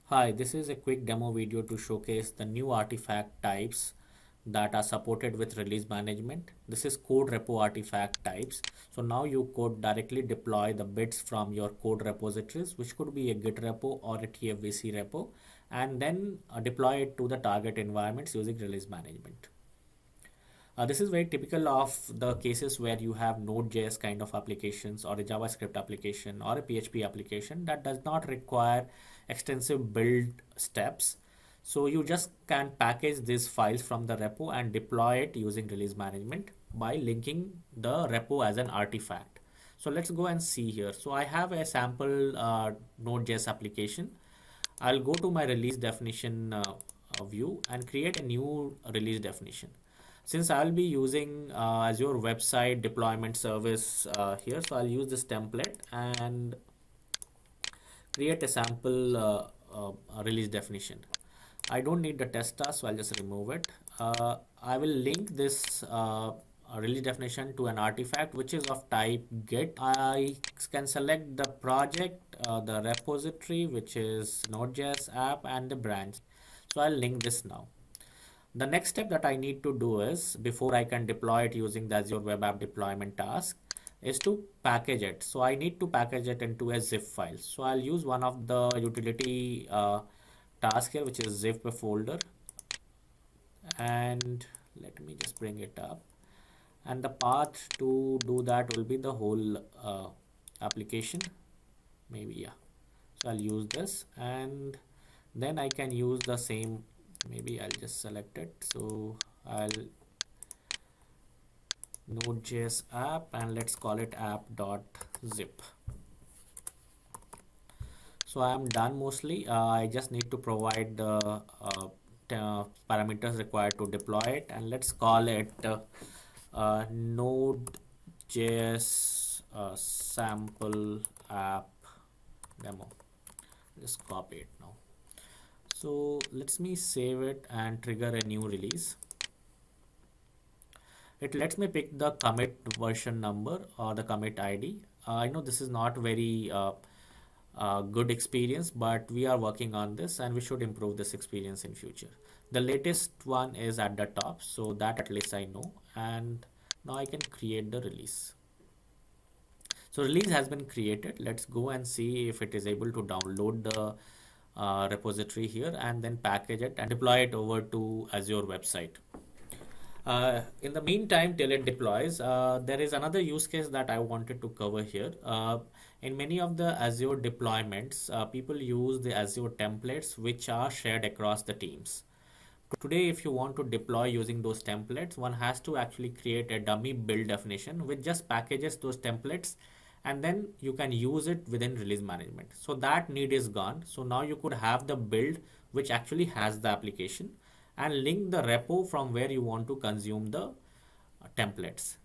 Hi, this is a quick demo video to showcase the new artifact types that are supported with release management. This is code repo artifact types. So now you could directly deploy the bits from your code repositories, which could be a Git repo or a TFVC repo, and then deploy it to the target environments using release management. This is very typical of the cases where you have Node.js kind of applications or a JavaScript application or a PHP application that does not require extensive build steps. So you just can package these files from the repo and deploy it using release management by linking the repo as an artifact. So let's go and see here. So I have a sample Node.js application. I'll go to my release definition view and create a new release definition. Since I'll be using Azure website deployment service here, so I'll use this template and create a sample release definition. I don't need the test task, so I'll just remove it. I will link this release definition to an artifact which is of type Git. I can select the project, the repository, which is Node.js app, and the branch. So I'll link this now. The next step that I need to do is, before I can deploy it using the Azure Web App Deployment task, is to package it. So I need to package it into a zip file. So I'll use one of the utility task here, which is zip folder. And let me just bring it up. And the path to do that will be the whole application. Maybe, yeah. So I'll use this, and then I can use the same. Maybe I'll just select it. So I'll Node.js app, and let's call it app.zip. So I am done mostly. I just need to provide the parameters required to deploy it, and let's call it Node.js sample app demo. Just copy it now. So let me save it and trigger a new release. It lets me pick the commit version number or the commit ID. I know this is not very good experience, but we are working on this and we should improve this experience in future. The latest one is at the top, so that at least I know. And now I can create the release. So release has been created. Let's go and see if it is able to download the repository here and then package it and deploy it over to Azure website. In the meantime, till it deploys, there is another use case that I wanted to cover here. In many of the Azure deployments, people use the Azure templates which are shared across the teams. Today, if you want to deploy using those templates, one has to actually create a dummy build definition which just packages those templates, and then you can use it within release management. So that need is gone. So now you could have the build which actually has the application and link the repo from where you want to consume the templates.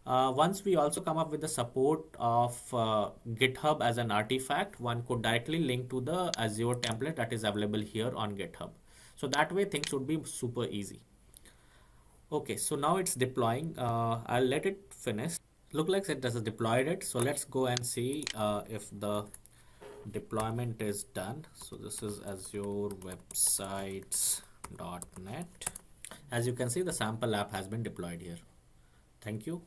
Once we also come up with the support of GitHub as an artifact, one could directly link to the Azure template that is available here on GitHub. So that way things would be super easy. Okay, so now it's deploying. I'll let it finish. Look like it has deployed it. So let's go and see if the deployment is done. So this is Azure websites.net. As you can see, the sample app has been deployed here. Thank you.